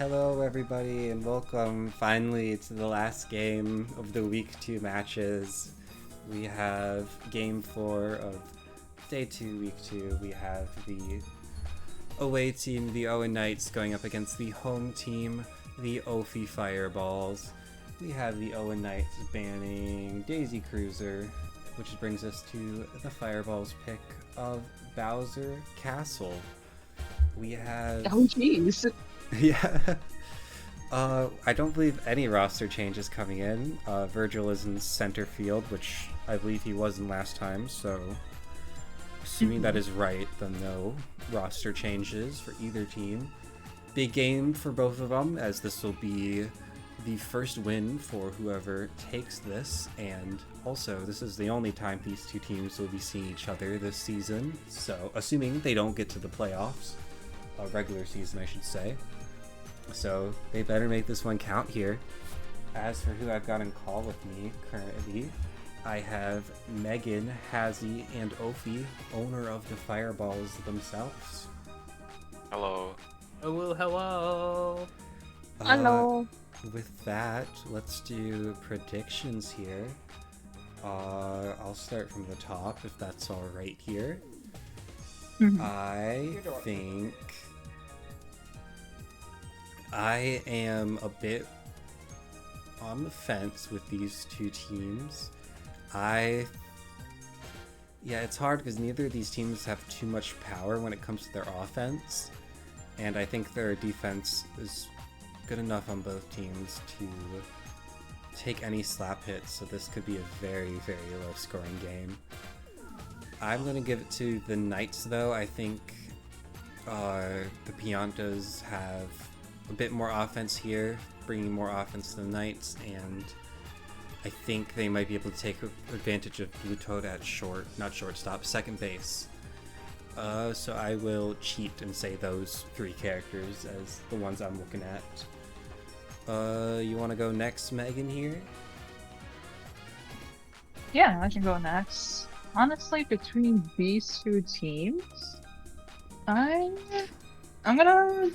Hello everybody and welcome finally to the last game of the week 2 matches. We have game 4 of day 2, week 2. We have the away team, the Owen Knights, going up against the home team, the Ophe Fireballs. We have the Owen Knights banning Daisy Cruiser, which brings us to the Fireballs pick of Bowser Castle. We have... Oh jeez. Yeah. I don't believe any roster changes coming in. Virgil is in center field, which I believe he was in last time, so assuming that is right, then no roster changes for either team. Big game for both of them, as this will be the first win for whoever takes this, and also this is the only time these two teams will be seeing each other this season, so assuming they don't get to the playoffs, regular season I should say. So they better make this one count here. As for who I've got in call with me currently, I have Megan, Hazzy, and Ophe, owner of the Fireballs themselves. Hello. Oh, hello. Hello. With that, let's do predictions here. I'll start from the top if that's all right here. I think I am a bit on the fence with these two teams. Yeah, it's hard because neither of these teams have too much power when it comes to their offense, and I think their defense is good enough on both teams to take any slap hits, so this could be a very, very low scoring game. I'm going to give it to the Knights though. I think the Piantas have a bit more offense here, bringing more offense to the Knights, and I think they might be able to take advantage of Blue Toad at second base. So I will cheat and say those three characters as the ones I'm looking at. You want to go next, Megan, here? Yeah, I can go next. Honestly, between these two teams, I'm gonna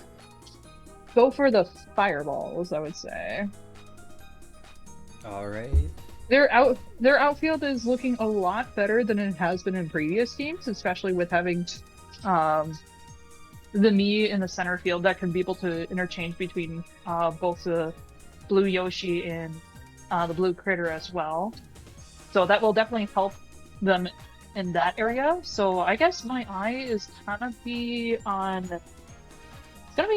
go for the Fireballs, I would say. All right. Their outfield is looking a lot better than it has been in previous teams, especially with having the me in the center field that can be able to interchange between both the Blue Yoshi and the Blue Critter as well. So that will definitely help them in that area. So I guess my eye is gonna be on... It's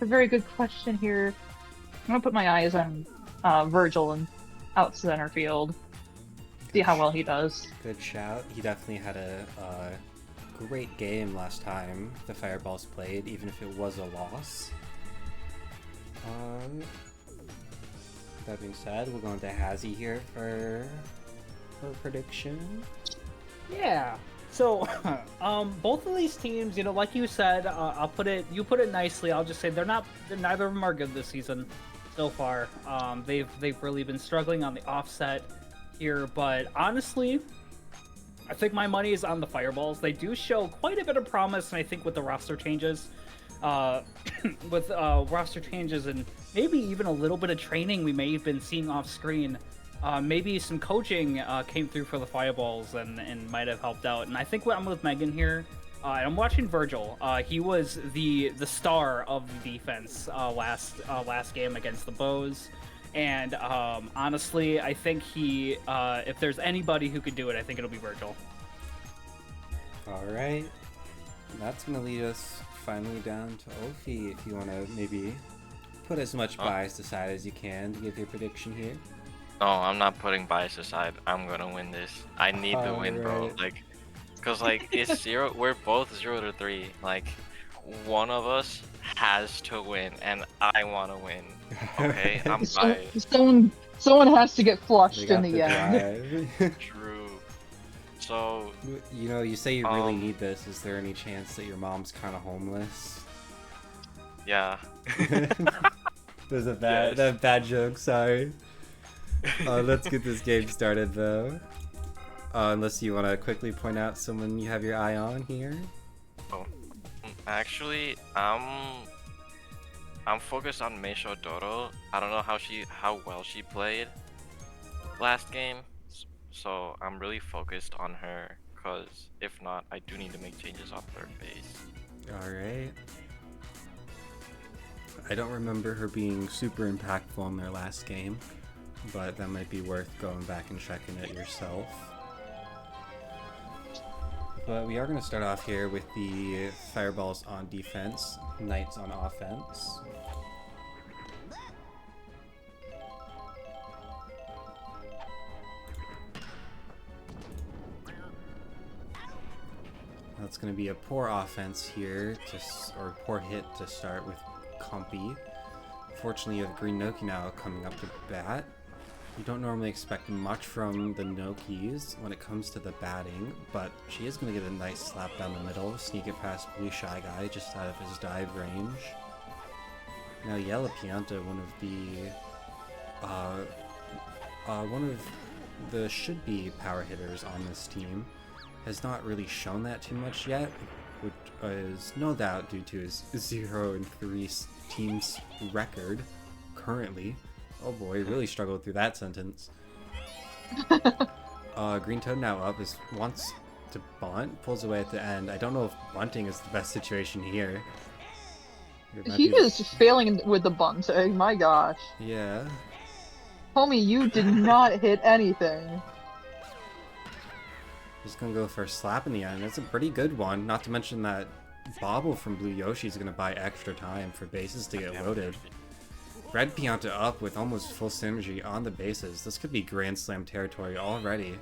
a very good question here. I'm gonna put my eyes on Virgil and out center field. See how well he does. Good shout. He definitely had a great game last time the Fireballs played, even if it was a loss. That being said, we're going to Hazzy here for her prediction. Yeah. So, both of these teams, like you said, you put it nicely. I'll just say neither of them are good this season so far. They've really been struggling on the offset here, but honestly, I think my money is on the Fireballs. They do show quite a bit of promise, and I think with the roster changes, and maybe even a little bit of training we may have been seeing off screen. Maybe some coaching came through for the Fireballs and might have helped out. And I think I'm with Megan here. I'm watching Virgil. He was the star of the defense last game against the Bows. And honestly, I think if there's anybody who could do it, I think it'll be Virgil. All right. That's going to lead us finally down to Ophe, if you want to maybe put as much bias aside as you can to give your prediction here. No, I'm not putting bias aside. I'm gonna win this. I need the win, bro. Cause it's 0. We're both 0-3. One of us has to win, and I want to win. Okay, I'm biased. Someone has to get flushed in the end. True. So you say you really need this. Is there any chance that your mom's kind of homeless? Yeah. There's a bad joke. Sorry. Let's get this game started though. Unless you want to quickly point out someone you have your eye on here. Oh. Actually, I'm focused on Meisho Dodo. I don't know how well she played last game, so I'm really focused on her. Cause if not, I do need to make changes on third base. All right. I don't remember her being super impactful in their last game, but that might be worth going back and checking it yourself. But we are going to start off here with the Fireballs on defense, Knights on offense. That's going to be a poor offense here, or poor hit to start with Compy. Fortunately, you have Green Noki now coming up to bat. You don't normally expect much from the Nokis when it comes to the batting, but she is going to get a nice slap down the middle, sneak it past Blue Shy Guy just out of his dive range. Now Yellow Pianta, one of the should-be power hitters on this team, has not really shown that too much yet, which is no doubt due to his 0-3 teams record currently. Oh boy, really struggled through that sentence. Green Toad now up, wants to bunt, pulls away at the end. I don't know if bunting is the best situation here. He is failing with the bunting, my gosh. Yeah. Homie, you did not hit anything. Just gonna go for a slap in the end. It's a pretty good one, not to mention that Bobble from Blue Yoshi is gonna buy extra time for bases to get loaded. Red Pianta up with almost full synergy on the bases. This could be Grand Slam territory already.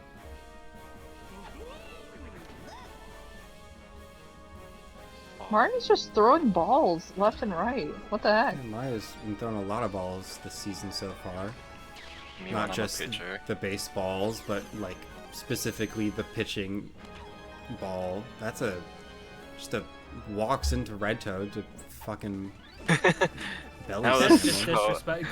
Martin's just throwing balls left and right. What the heck? Yeah, Maya's been throwing a lot of balls this season so far. Not just the baseballs, but like specifically the pitching ball. That's just walks into Red Toad to fucking belly. That was disrespect.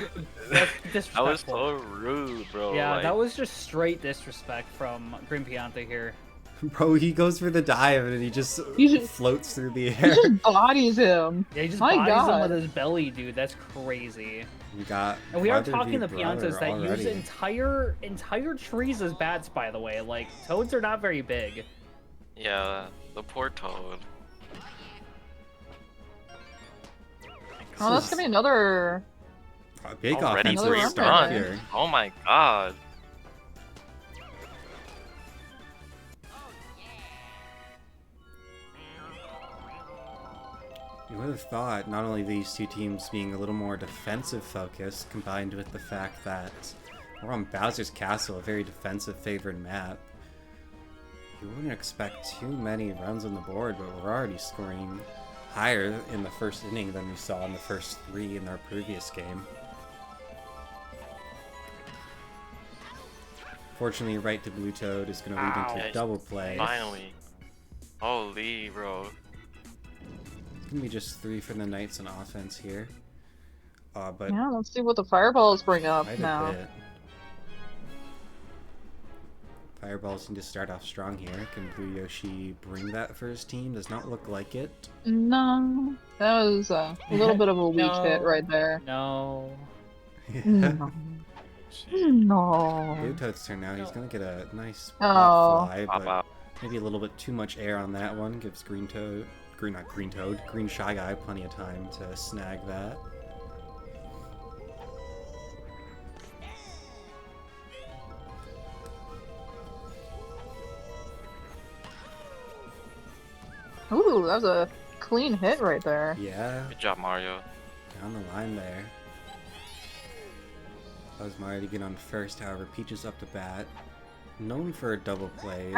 That's disrespectful. That was so rude, bro. Yeah, like... that was just straight disrespect from Green Pianta here. Bro, he goes for the dive and he just floats through the air. He just bodies him. Yeah, he just My bodies God. him with his belly, dude. That's crazy. You got. And we are brother talking v. to Piantas that brother use entire trees as bats, by the way. Like, toads are not very big. Yeah, the poor Toad. Oh, that's gonna be another. A big Already offensive three start runs. here. Oh my god. You would have thought not only these two teams being a little more defensive focused, combined with the fact that we're on Bowser's Castle, a very defensive favored map, you wouldn't expect too many runs on the board, but we're already scoring higher in the first inning than we saw in the first 3 in our previous game. Fortunately, right to Blue Toad is going to lead into a double play. Finally. Holy, bro. It's going to be just 3 for the Knights on offense here. But Yeah, let's see what the fireballs bring up quite a now. bit. Fireballs need to start off strong here. Can Blue Yoshi bring that for his team? Does not look like it. No, that was a little bit of a weak hit right there. No. No. No. Blue Toad's turn now. He's going to get a nice Oh. pop fly, Pop but out. maybe a little bit too much air on that one. Gives Green Shy Guy plenty of time to snag that. Ooh, that was a clean hit right there. Yeah, Good job, Mario. down the line there. That was Mario to get on first, however, Peach is up to bat. Known for double plays.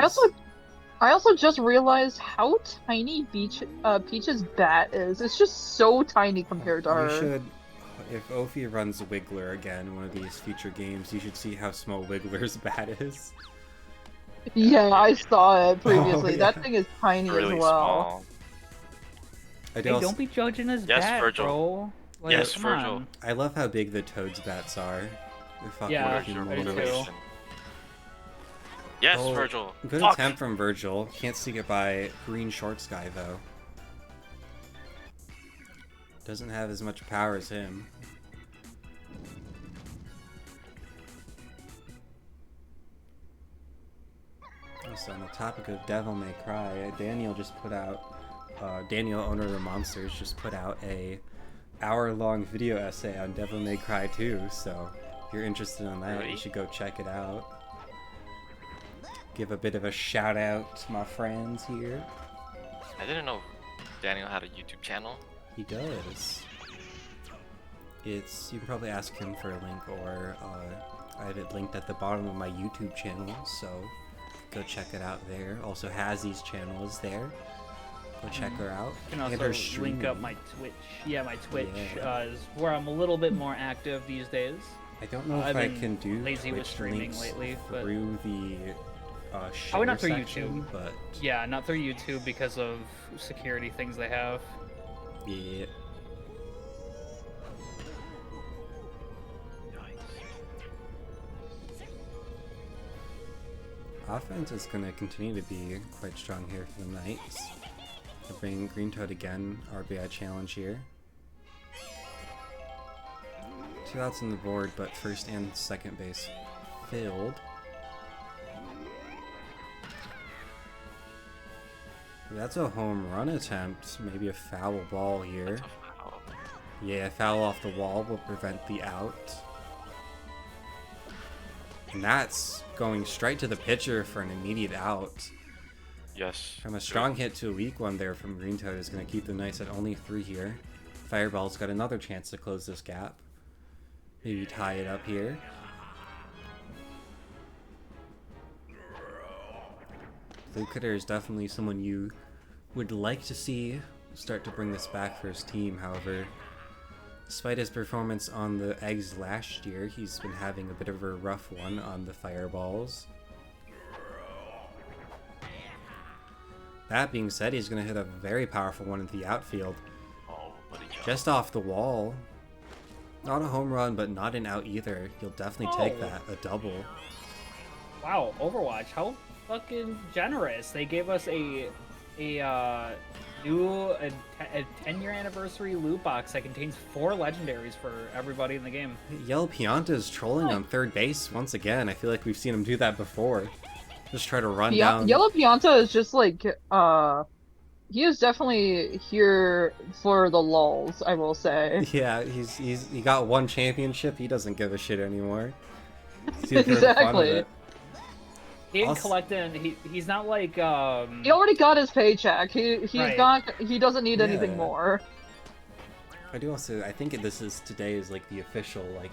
I also just realized how tiny Peach's bat is. It's just so tiny compared to her. You should, if Ophe runs Wiggler again in one of these future games, you should see how small Wiggler's bat is. Yeah, I saw it previously. Oh, yeah. That thing is tiny Really as well. small. I Hey, don't be judging his Yes, bat, Virgil. bro. Like, Yes, come Virgil. on. I love how big the Toad's bats are. They're fucking Yeah, humongous. me too. Yes, Oh, Virgil. Good Fuck. attempt from Virgil. Can't sneak it by Green Shorts guy though. Doesn't have as much power as him. Also, on the topic of Devil May Cry, Daniel just put out, Daniel, owner of the Monsters, just put out a hour-long video essay on Devil May Cry 2, so if you're interested in that, you should go check it out. Give a bit of a shout-out to my friends here. I didn't know Daniel had a YouTube channel. He does. You can probably ask him for a link, or I have it linked at the bottom of my YouTube channel, so go check it out there. Also, Hazzy's channel is there. Go check her out. You can also link up my Twitch. Yeah, my Twitch is where I'm a little bit more active these days. I don't know if I can do lazy with streaming lately, but through the probably not through section, YouTube. But yeah, not through YouTube because of security things they have. Yeah. Offense is going to continue to be quite strong here for the Knights. They're bringing Green Toad again, RBI challenge here. 2 outs on the board, but first and second base filled. That's a home run attempt, maybe a foul ball here. Yeah, foul off the wall will prevent the out. And that's going straight to the pitcher for an immediate out. Yes. From a strong hit to a weak one there from Green Toad is going to keep the Knights at only 3 here. Fireball's got another chance to close this gap. Maybe tie it up here. Blue Critter is definitely someone you would like to see start to bring this back for his team. However, despite his performance on the Eggs last year, he's been having a bit of a rough one on the Fireballs. That being said, he's going to hit a very powerful one into the outfield. Just off the wall. Not a home run, but not an out either. You'll definitely take that. A double. Wow, Overwatch, how fucking generous. They gave us a 10-year anniversary loot box that contains 4 legendaries for everybody in the game. Yellow Pianta is trolling on third base once again. I feel like we've seen him do that before. Just try to run down. Yellow Pianta is just like, he is definitely here for the lulz, I will say. Yeah, he got 1 championship. He doesn't give a shit anymore. Exactly. He didn't collect it. He's not like he already got his paycheck. He doesn't need anything more. I think today is like the official like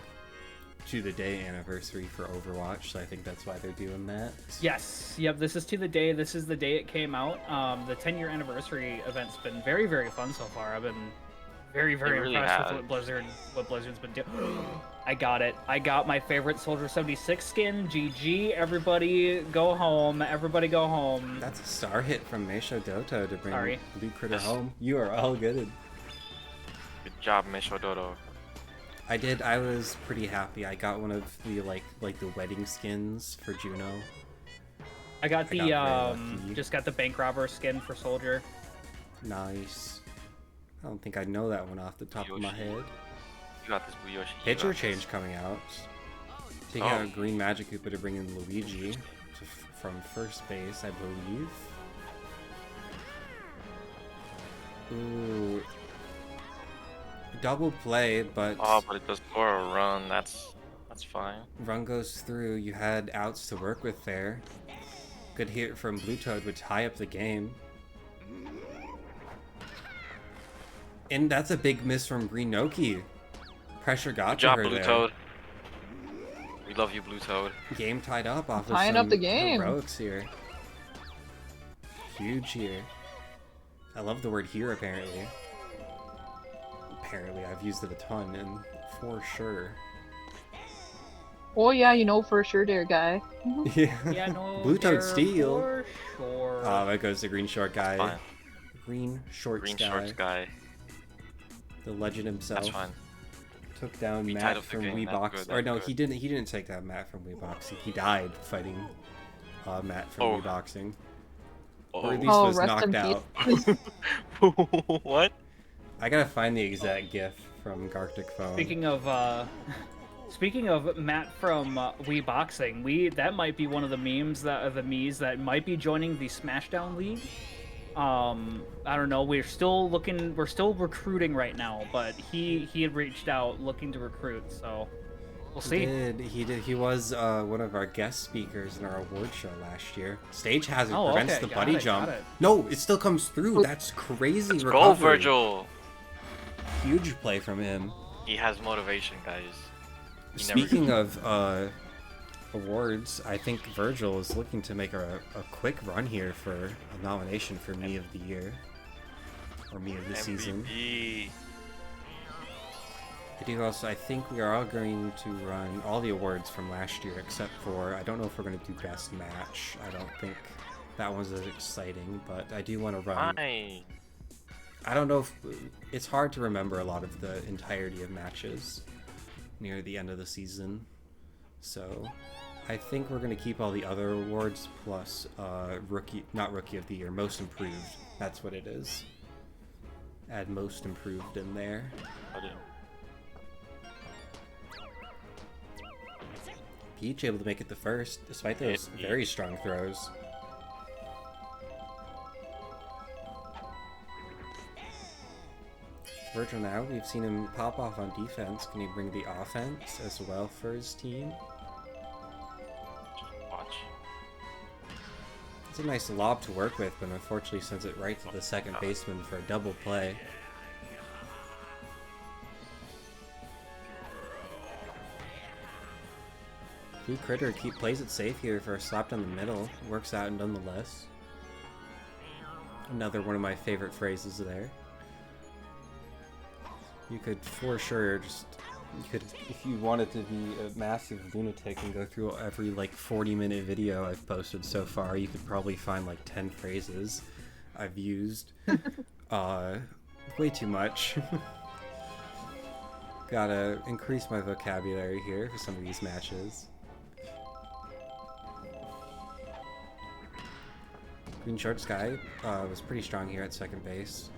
to the day anniversary for Overwatch, so I think that's why they're doing that. Yes, yep, this is to the day. This is the day it came out. The 10-year anniversary event's been very, very fun so far. I've been very, very impressed with what Blizzard's been doing. I got it. I got my favorite Soldier 76 skin. GG, everybody go home. Everybody go home. That's a star hit from Meisho Doto to bring Blue Critter home. You are all good. Good job, Meisho Doto. I was pretty happy. I got one of the like the wedding skins for Juno. I got just got the bank robber skin for Soldier. Nice. I don't think I know that one off the top of my head. You got this, Blue Yoshi. Pitcher change coming out. Taking out a green Magic Koopa to bring in Luigi from first base, I believe. Ooh. Double play, but... Oh, but it does score a run. That's fine. Run goes through. You had outs to work with there. Good hit from Blue Toad would tie up the game. And that's a big miss from Green Noki. Pressure got to her there. Good job, Blue Toad. We love you, Blue Toad. Game tied up off of tying some up the game. Heroics here. Huge here. I love the word here, apparently. Apparently, I've used it a ton, and for sure. Oh yeah, you know for sure, dear guy. Yeah, no, Blue Toad steal. For sure. Oh, that goes to Green Short Guy. Green Shorts Guy. The legend himself. That's fine. Took down Matt from Weebox. Or no, he didn't take down Matt from Weeboxing. He died fighting Matt from Weeboxing. Or at least was knocked out. What? I gotta find the exact GIF from Garctic Phone. Speaking of Matt from Wii Boxing, that might be one of the memes that might be joining the Smashdown League. I don't know. We're still recruiting right now, but he had reached out looking to recruit, so we'll see. He was one of our guest speakers in our award show last year. Stage hazard prevents the buddy jump. No, it still comes through. That's crazy. Let's recovery. go, Virgil. Huge play from him. He has motivation, guys. Speaking of awards, I think Virgil is looking to make a quick run here for a nomination for Me of the Year. Or Me of the Season. I think we are all going to run all the awards from last year, except for, I don't know if we're going to do Best Match. I don't think that one's as exciting, but I do want to run. Why? I don't know if, it's hard to remember a lot of the entirety of matches near the end of the season. So I think we're going to keep all the other awards plus not Rookie of the Year, Most Improved. That's what it is. Add Most Improved in there. Peach able to make it the first, despite those very strong throws. Virgil now, we've seen him pop off on defense. Can he bring the offense as well for his team? Watch. It's a nice lob to work with, but unfortunately sends it right to the second baseman for a double play. Blue Critter plays it safe here for a slap down the middle. Works out nonetheless. Another one of my favorite phrases there. You could for sure if you wanted to be a massive lunatic and go through every like 40-minute video I've posted so far, you could probably find like 10 phrases I've used. Way too much. Gotta increase my vocabulary here for some of these matches. Green Shorts guy was pretty strong here at second base.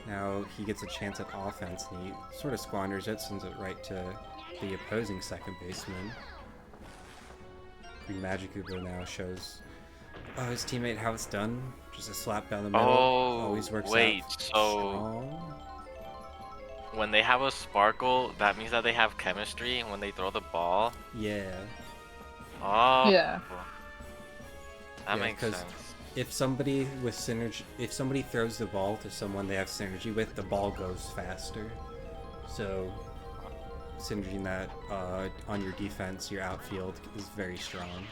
Now he gets a chance at offense and he sort of squanders it, sends it right to the opposing second baseman. Green Magic Uber now shows his teammate how it's done. Just a slap down the middle. Always works out strong. When they have a sparkle, that means that they have chemistry when they throw the ball. Yeah. Oh. Yeah. That makes sense. If somebody throws the ball to someone they have synergy with, the ball goes faster. So synergy that on your defense, your outfield is very strong.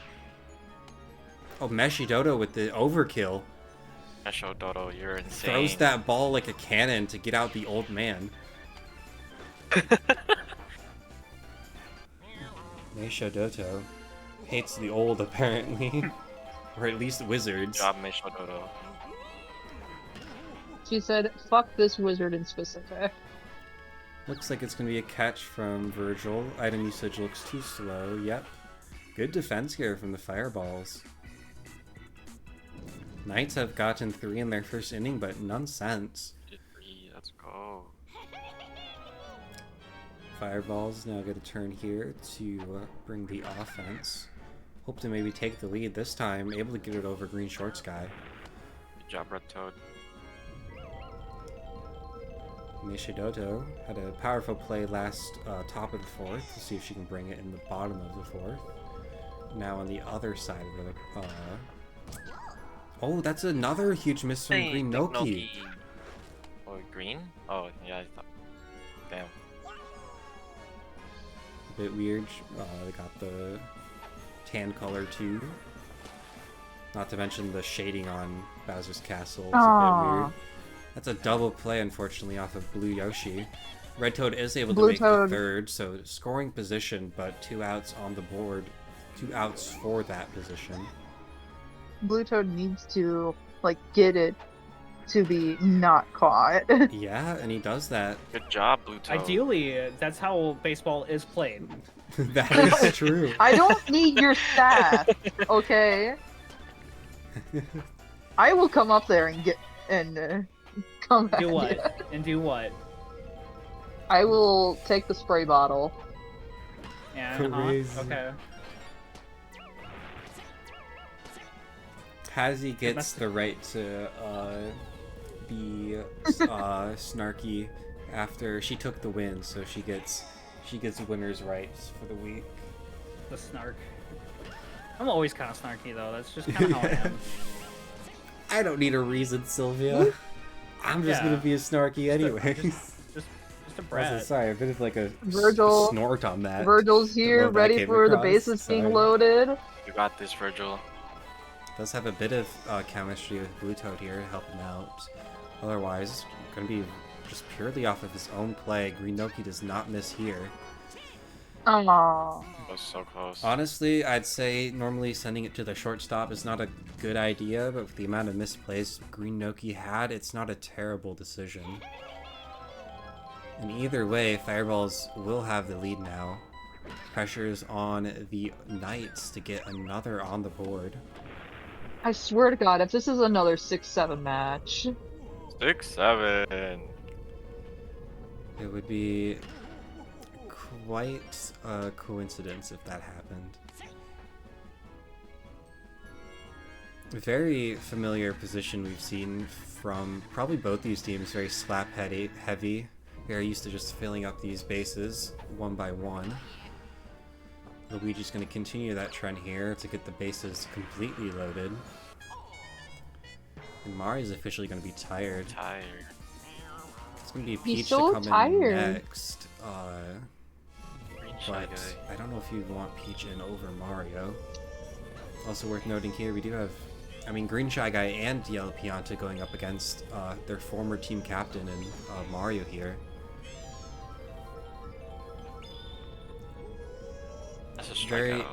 Oh, Meshidodo with the overkill. Meshidodo, you're insane. Throws that ball like a cannon to get out the old man. Meshidodo hates the old, apparently. Or at least wizards. Good job, Meshidodo. She said, fuck this wizard in specific. Looks like it's going to be a catch from Virgil. Item usage looks too slow. Yep. Good defense here from the Fireballs. Knights have gotten 3 in their first inning, but none since. 3, let's go. Fireballs now get a turn here to bring the offense. Hope to maybe take the lead this time. Able to get it over Green Shorts guy. Good job, Red Toad. Meshidodo had a powerful play last top of the fourth. We'll see if she can bring it in the bottom of the fourth. Now on the other side of the... Oh, that's another huge miss from Green Noki. Oh, green? Oh, yeah, I thought... Damn. A bit weird. They got the tan color too. Not to mention the shading on Bowser's Castle. It's a bit weird. That's a double play, unfortunately, off of Blue Yoshi. Red Toad is able to make the third, so scoring position, but 2 outs on the board. 2 outs for that position. Blue Toad needs to, like, get it to be not caught. Yeah, and he does that. Good job, Blue Toad. Ideally, that's how baseball is played. That is true. I don't need your staff, okay? I will come up there and get... and come back. Do what? And do what? I will take the spray bottle. Yeah, Crazy. okay. Hazy gets the right to be snarky after she took the win, so she gets winner's rights for the week. The snark. I'm always kind of snarky though. That's just kind of how I am. I don't need a reason, Sylvia. I'm just gonna be a snarky anyways. Just a brat. Also, sorry, a bit of like a Virgil. snort on that. Virgil's here, ready for the bases being loaded. You got this, Virgil. Does have a bit of chemistry with Blue Toad here to help him out. Otherwise, gonna be just purely off of his own play. Green Noki does not miss here. Aww. That was so close. Honestly, I'd say normally sending it to the shortstop is not a good idea, but with the amount of misplays Green Noki had, it's not a terrible decision. And either way, Fireballs will have the lead now. Pressure's on the Knights to get another on the board. I swear to God, if this is another 6-7 match. 6-7. It would be quite a coincidence if that happened. A very familiar position we've seen from probably both these teams, very slap heavy. Very used to just filling up these bases one by one. Luigi's going to continue that trend here to get the bases completely loaded. And Mario's officially going to be tired. It's going to be Peach so to come tired. in next. But I don't know if you want Peach in over Mario. Also worth noting here, we do have, I mean, Green Shy Guy and Yellow Pianta going up against their former team captain and Mario here. That's a strikeout.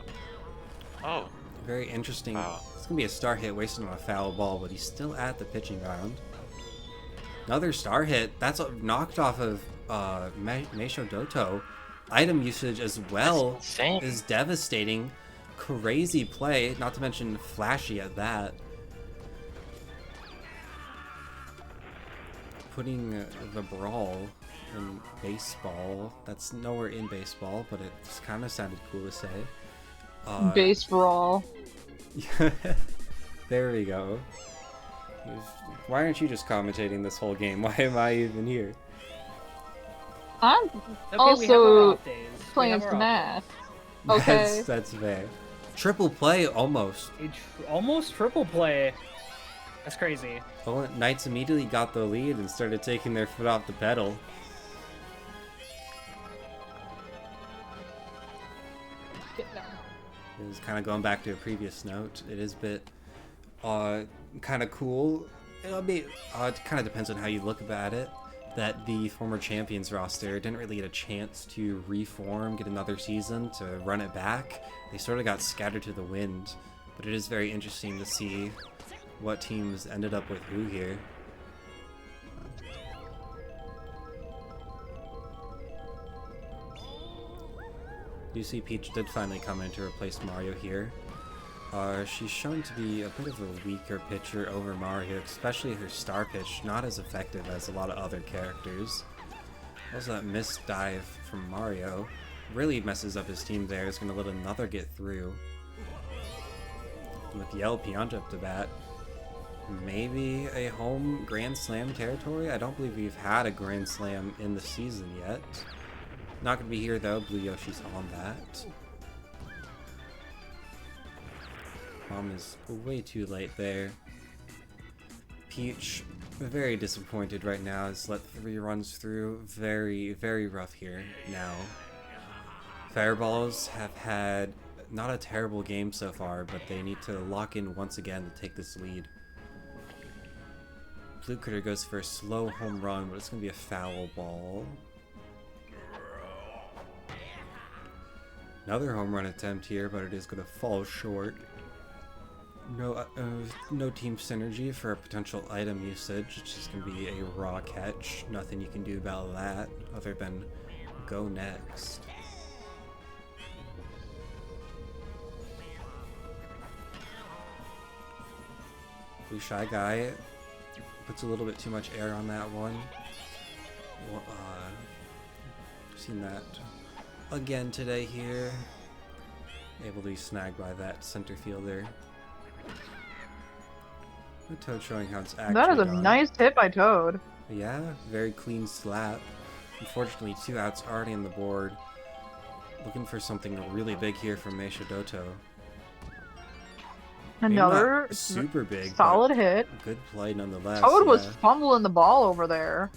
Oh. Very interesting. Wow. It's going to be a star hit wasted on a foul ball, but he's still at the pitching mound. Another star hit. That's knocked off of Meisho Doto. Item usage as well is devastating. Crazy play, not to mention flashy at that. Putting the brawl in baseball. That's nowhere in baseball, but it just kind of sounded cool to say. Base brawl. There we go. Why aren't you just commentating this whole game? Why am I even here? I'm Okay, also playing Smash. Okay. That's fair. Triple play, almost. Almost triple play. That's crazy. Well, Knights immediately got the lead and started taking their foot off the pedal. It is kind of going back to a previous note. It is a bit kind of cool. It'll be it kind of depends on how you look at it. That the former champions roster didn't really get a chance to reform, get another season to run it back. They sort of got scattered to the wind, but it is very interesting to see what teams ended up with who here. You see Peach did finally come in to replace Mario here. She's shown to be a bit of a weaker pitcher over Mario, especially her star pitch, not as effective as a lot of other characters. Also, that missed dive from Mario really messes up his team there. It's going to let another get through. With Yellow Pianta up to bat, maybe a home Grand Slam territory? I don't believe we've had a Grand Slam in the season yet. Not going to be here though, Blue Yoshi's on that. Mom is way too late there. Peach, very disappointed right now, has let 3 runs through. Very, very rough here now. Fireballs have had not a terrible game so far, but they need to lock in once again to take this lead. Blue Critter goes for a slow home run, but it's going to be a foul ball. Another home run attempt here, but it is going to fall short. No team synergy for a potential item usage. It's just going to be a raw catch. Nothing you can do about that other than go next. Blue Shy Guy puts a little bit too much air on that one. Seen that again today here. Able to be snagged by that center fielder. The Toad showing how it's actually That is a done. nice hit by Toad. Yeah, very clean slap. Unfortunately, 2 outs already on the board. Looking for something really big here from Meisha Doto. Maybe Another not super big, solid but hit. good play nonetheless. Toad was yeah. fumbling the ball over there.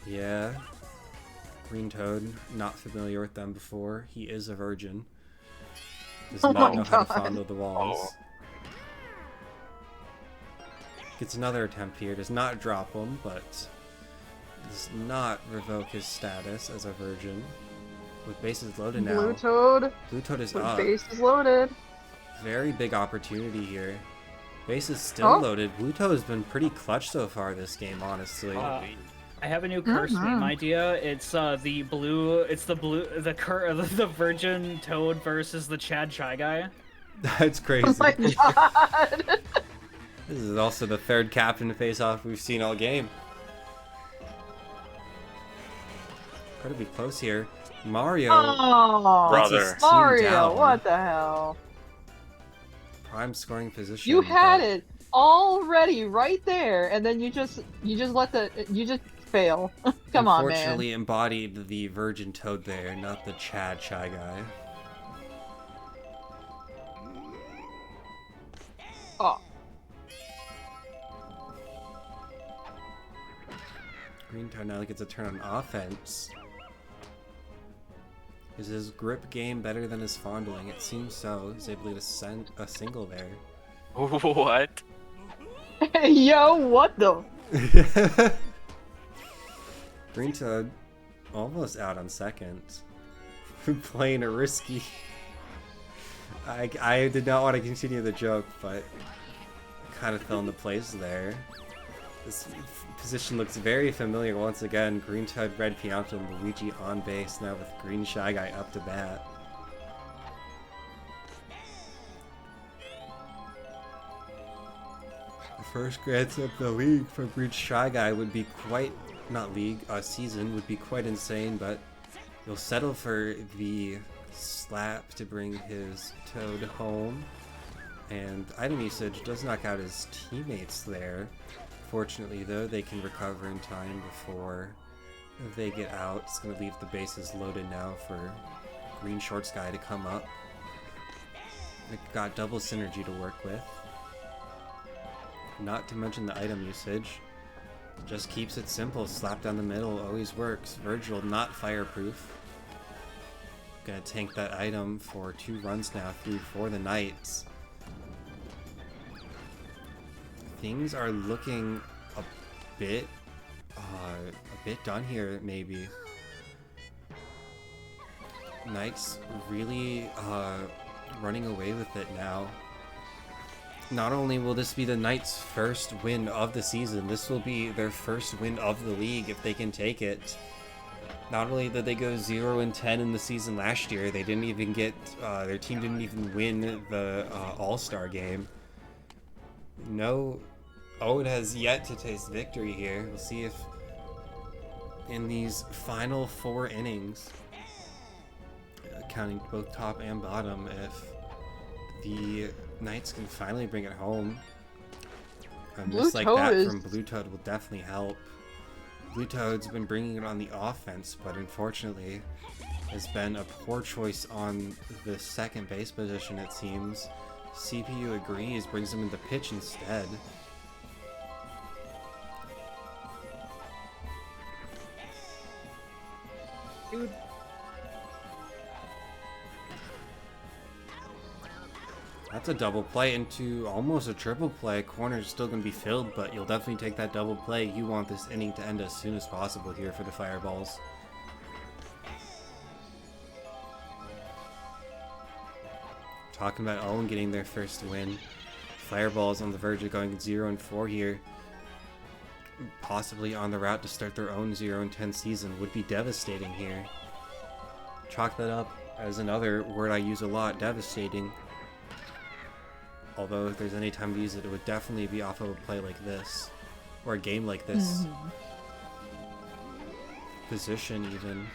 Yeah. Green Toad, not familiar with them before. He is a virgin. Does Oh not my know how to God. fondle the balls. Gets another attempt here. Does not drop him, but does not revoke his status as a virgin. With bases loaded now. Blue Toad Blue Toad is with up. bases loaded. Very big opportunity here. Base is still Oh. loaded. Blue Toad has been pretty clutch so far this game, honestly. I have a new curse meme idea. It's the virgin Toad versus the Chad Shy Guy. That's crazy. Oh my God. This is also the 3rd captain face-off we've seen all game. Gotta be close here. Mario. Oh, lets Brother. his team Mario, down. what the hell? Prime scoring position. You had but it already right there, and then you just fail. Come on, man. Unfortunately, embodied the virgin Toad there, not the Chad Shy Guy. Oh, Green Toad now gets a turn on offense. Is his grip game better than his fondling? It seems so. He's able to send a single there. What? yo, what the? Green Toad almost out on second. Playing a risky. I did not want to continue the joke, but kind of fell into place there. This position looks very familiar once again. Green Toad, Red Pianto, and Luigi on base now with Green Shy Guy up to bat. The first grand slam of the league for Green Shy Guy would be quite, not league, season would be quite insane, but he'll settle for the slap to bring his Toad home. And item usage does knock out his teammates there. Fortunately, though, they can recover in time before they get out. It's going to leave the bases loaded now for Green Shorts Guy to come up. They've got double synergy to work with. Not to mention the item usage. Just keeps it simple. Slap down the middle always works. Virgil not fireproof. Gonna tank that item for 2 runs now through for the Knights. Things are looking a bit done here, maybe. Knights really running away with it now. Not only will this be the Knights' first win of the season, this will be their first win of the league if they can take it. Not only did they go 0-10 in the season last year, they didn't even get their team didn't even win the All-Star game. No, Owen has yet to taste victory here. We'll see if in these final 4 innings, counting both top and bottom, if the Knights can finally bring it home. A miss like that from Blue Toad will definitely help. Blue Toad's been bringing it on the offense, but unfortunately has been a poor choice on the second base position, it seems. CPU agrees, brings him into pitch instead. Dude. That's a double play into almost a triple play. Corner's still going to be filled, but you'll definitely take that double play. You want this inning to end as soon as possible here for the Fireballs. Talking about Owen getting their first win. Fireballs on the verge of going 0-4 here. Possibly on the route to start their own 0-10 season. Would be devastating here. Chalk that up as another word I use a lot, devastating. Although if there's any time to use it, it would definitely be off of a play like this. Or a game like this. Position even.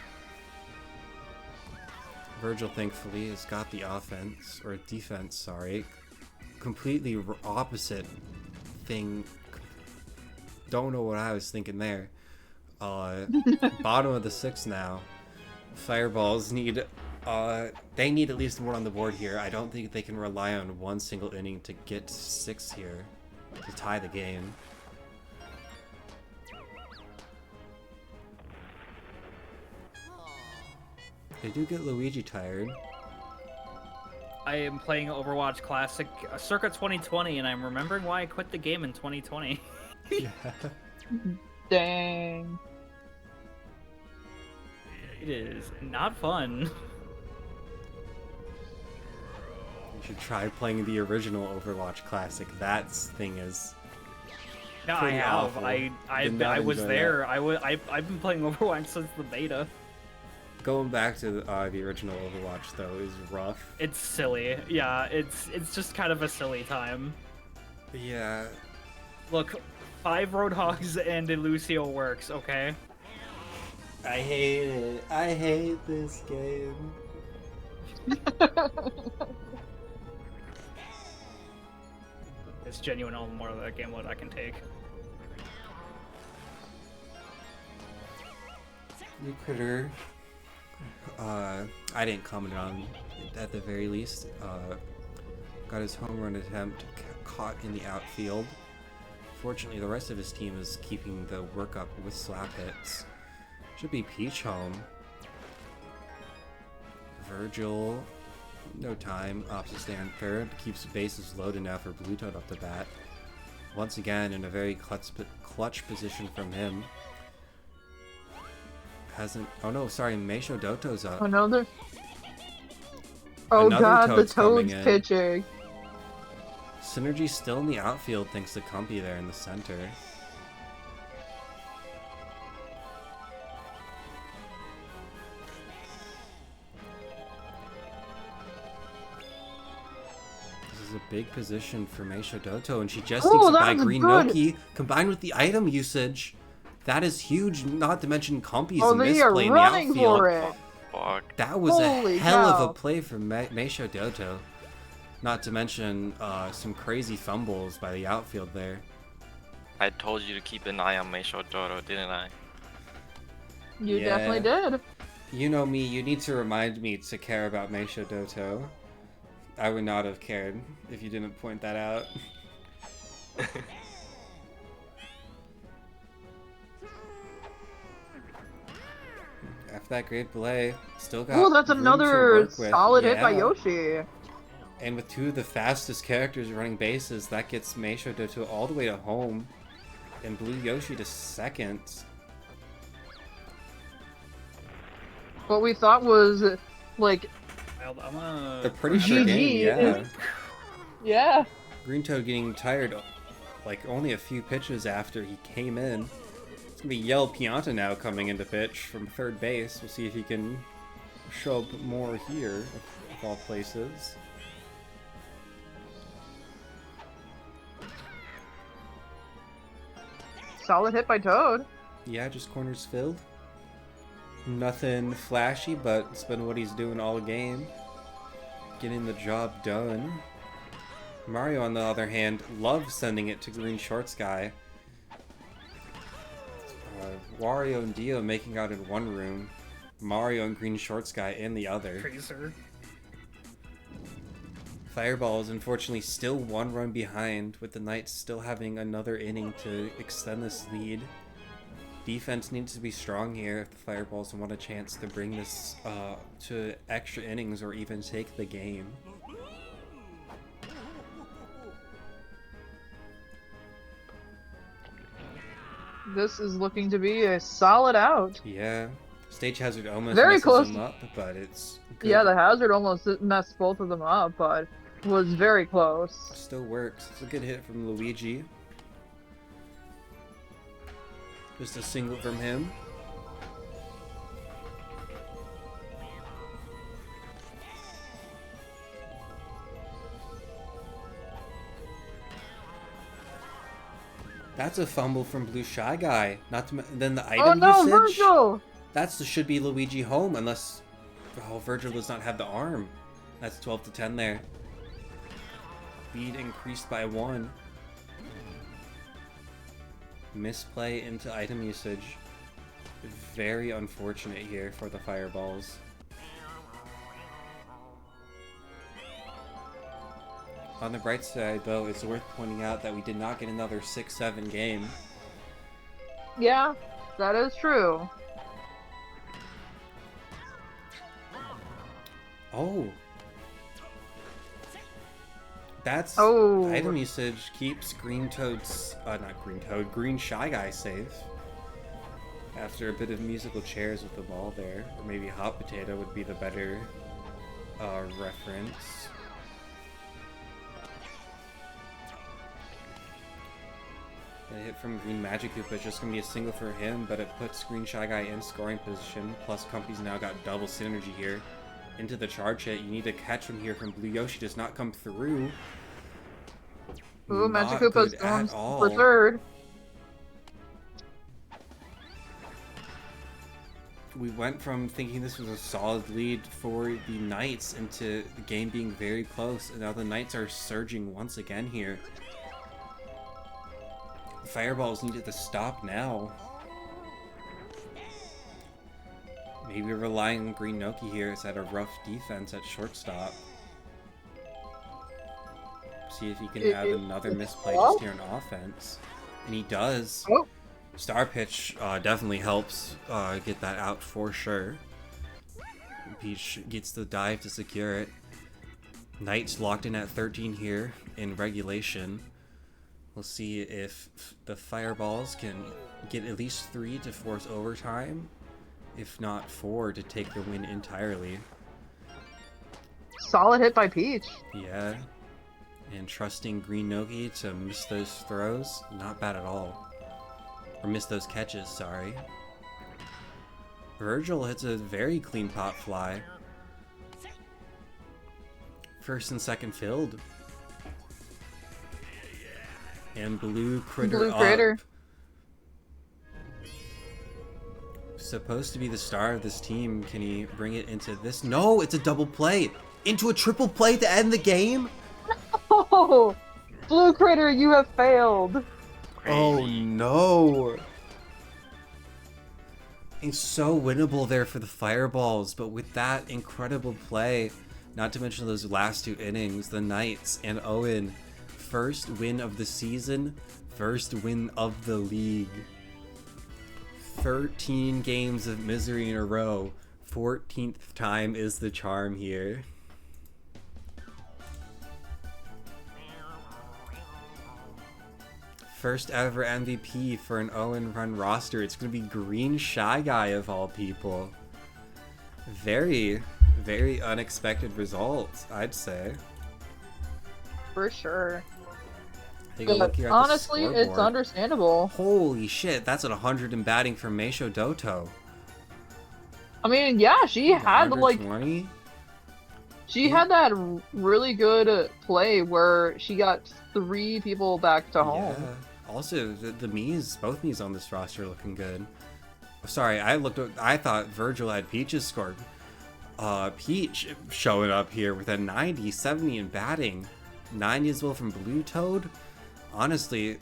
Virgil, thankfully, has got the offense, or defense, sorry. Completely opposite thing. Don't know what I was thinking there. Bottom of the 6 now. Fireballs need, they need at least more on the board here. I don't think they can rely on one single inning to get 6 here to tie the game. They do get Luigi tired. I am playing Overwatch Classic circa 2020, and I'm remembering why I quit the game in 2020. Yeah. Dang. It is not fun. You should try playing the original Overwatch Classic. That thing is No, I pretty have. awful. I was there. I've been playing Overwatch since the beta. Going back to the original Overwatch though is rough. It's silly. Yeah, it's just kind of a silly time. Yeah. Look, 5 Roadhogs and a Lucio works, okay? I hate it. I hate this game. It's genuine all the more of that game mode I can take. New critter. I didn't comment on it at the very least. Got his home run attempt caught in the outfield. Fortunately, the rest of his team is keeping the work up with slap hits. Should be Peach home. Virgil, no time, opts to stand third, keeps the bases loaded now for Blue Toad up the bat. Once again, in a very clutch position from him. Hasn't. Oh no, sorry, Meisho Doto's up. Another. Oh Another god, the Toad's coming Toad's in. pitching. Synergy's still in the outfield thanks to Cumpy there in the center. This is a big position for Meisho Doto, and she just takes it by that was Green good. Noki, combined with the item usage. That is huge, not to mention Cumpy's Oh, they are misplay in the running outfield. for it. Fuck. That was Holy a hell of cow. a play from Meisho Doto. Not to mention some crazy fumbles by the outfield there. I told you to keep an eye on Meisho Dodo, didn't I? You Yeah. definitely did. You know me, you need to remind me to care about Meisho Doto. I would not have cared if you didn't point that out. After that great play, still got Oh, that's room to another work with. solid hit by Yeah. Yoshi. And with 2 of the fastest characters running bases, that gets Meisho Doto all the way to home. And Blue Yoshi to second. What we thought was like, I'm gonna... A pretty sure GG. game, yeah. yeah. Green Toad getting tired, like only a few pitches after he came in. It's gonna be Yell Pianta now coming into pitch from third base. We'll see if he can show up more here, of all places. Solid hit by Toad. Yeah, just corners filled. Nothing flashy, but it's been what he's doing all game. Getting the job done. Mario, on the other hand, loves sending it to Green Shorts guy. Wario and Dio making out in one room. Mario and Green Shorts guy in the other. Tracer. Fireball is unfortunately still 1 run behind, with the Knights still having another inning to extend this lead. Defense needs to be strong here if the Fireballs want a chance to bring this to extra innings or even take the game. This is looking to be a solid out. Yeah, Stage Hazard almost Very messes close. him up, but it's good. Yeah, the hazard almost messed both of them up, but was very close. Still works. It's a good hit from Luigi. Just a single from him. That's a fumble from Blue Shy Guy. Not to then the item Oh no, usage. Virgil! Should be Luigi home unless Oh, Virgil does not have the arm. That's 12 to 10 there. Lead increased by 1. Misplay into item usage. Very unfortunate here for the Fireballs. On the bright side, though, it's worth pointing out that we did not get another 6-7 game. Yeah, that is true. Oh. That's item usage keeps Green Shy Guy safe. After a bit of musical chairs with the ball there. Or maybe Hot Potato would be the better reference. A hit from Green Magic Koopa is just going to be a single for him, but it puts Green Shy Guy in scoring position. Plus, Compy's now got double synergy here. Into the charge hit. You need a catch one here from Blue Yoshi. Does not come through. Ooh, Magic Not Koopa's good going at all. for third. We went from thinking this was a solid lead for the Knights into the game being very close, and now the Knights are surging once again here. Fireballs needed to stop now. Maybe relying on Green Noki here is at a rough defense at shortstop. See if he can have another misplay just here on offense. And he does. Oh. Star Pitch definitely helps get that out for sure. Peach gets the dive to secure it. Knights locked in at 13 here in regulation. We'll see if the Fireballs can get at least 3 to force overtime. If not 4 to take the win entirely. Solid hit by Peach. Yeah. And trusting Green Noki to miss those throws, not bad at all. Or miss those catches, sorry. Virgil hits a very clean pop fly. First and second filled. And Blue Critter up. Supposed to be the star of this team. Can he bring it into this? No, it's a double play. Into a triple play to end the game? Oh, Blue Critter, you have failed. Crazy. Oh no. It's so winnable there for the Fireballs, but with that incredible play, not to mention those last 2 innings, the Knights and Owen, first win of the season, first win of the league. 13 games of misery in a row. 14th time is the charm here. First ever MVP for an Owen run roster. It's going to be Green Shy Guy of all people. Very, very unexpected results, I'd say. For sure. Take a look here at Honestly, the it's scoreboard. understandable. Holy shit, that's at 100 in batting from Meisho Doto. I mean, yeah, she had like 120? she had that really good play where she got 3 people back to home. Yeah. Also, the Mii's, both Mii's on this roster are looking good. Sorry, I thought Virgil had Peach's scored. Peach showing up here with a 90, 70 in batting. 90 as well from Blue Toad. Honestly,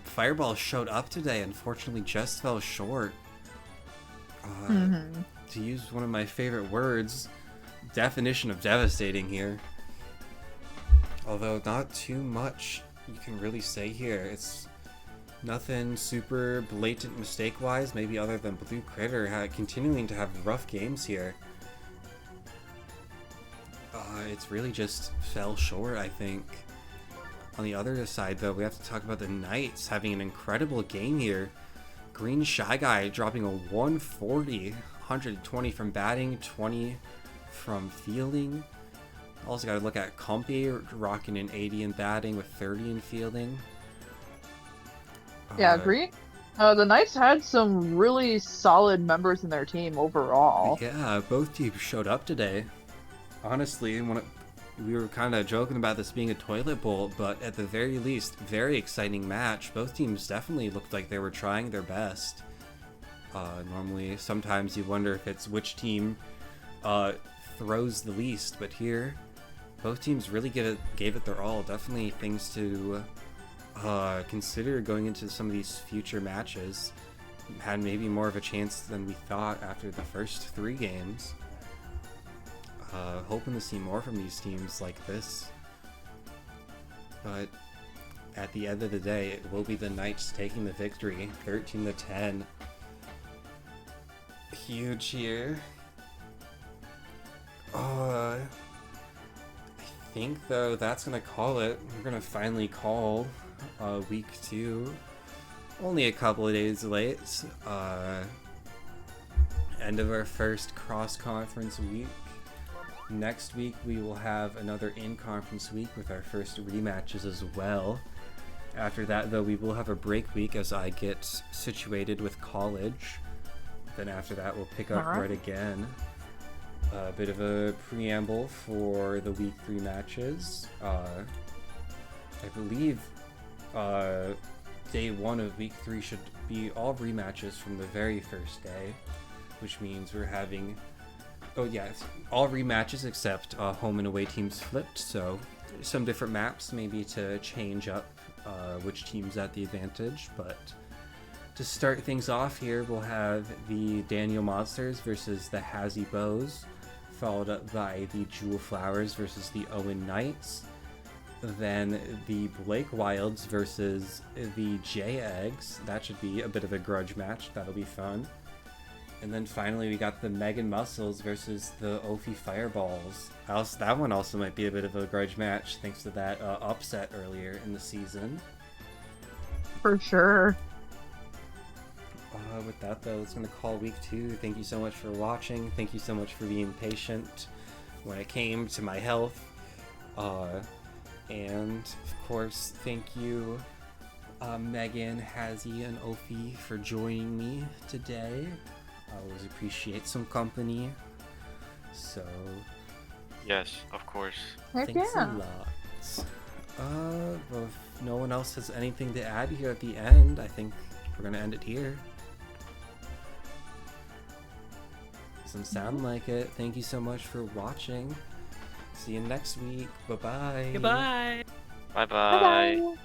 Fireball showed up today, unfortunately just fell short. To use one of my favorite words, definition of devastating here. Although not too much you can really say here. It's nothing super blatant mistake-wise, maybe other than Blue Critter continuing to have rough games here. It's really just fell short, I think. On the other side, though, we have to talk about the Knights having an incredible game here. Green Shy Guy dropping a 140, 120 from batting, 20 from fielding. Also got to look at Compy rocking an 80 in batting with 30 in fielding. Yeah, agree. The Knights had some really solid members in their team overall. Yeah, both teams showed up today. Honestly, we were kind of joking about this being a toilet bowl, but at the very least, very exciting match. Both teams definitely looked like they were trying their best. Normally, sometimes you wonder if it's which team throws the least, but here both teams really gave it their all. Definitely things to consider going into some of these future matches. Had maybe more of a chance than we thought after the first 3 games. Hoping to see more from these teams like this. But at the end of the day, it will be the Knights taking the victory, 13-10. Huge here. I think, though, that's going to call it. We're going to finally call week 2. Only a couple of days late. End of our first cross-conference week. Next week, we will have another in-conference week with our first rematches as well. After that, though, we will have a break week as I get situated with college. Then after that, we'll pick up right again. A bit of a preamble for the week 3 matches. I believe day 1 of week 3 should be all rematches from the very first day, which means we're having, all rematches except home and away teams flipped, so some different maps maybe to change up which team's at the advantage. But to start things off here, we'll have the Daniel Monsters versus the Hazzy Bows, followed up by the Jewel Flowers versus the Owen Knights. Then the Blake Wilds versus the J Eggs. That should be a bit of a grudge match. That'll be fun. And then finally we got the Megan Muscles versus the Ophe Fireballs. That one also might be a bit of a grudge match thanks to that upset earlier in the season. For sure. With that, though, it's going to call week 2. Thank you so much for watching. Thank you so much for being patient when it came to my health. And, of course, thank you, Megan, Hazzy, and Ophe for joining me today. I always appreciate some company. So, yes, of course. Heck thanks yeah. a lot. Well, if no one else has anything to add here at the end, I think we're going to end it here. Doesn't sound like it. Thank you so much for watching. See you next week. Bye-bye. Goodbye. Bye-bye. Bye-bye.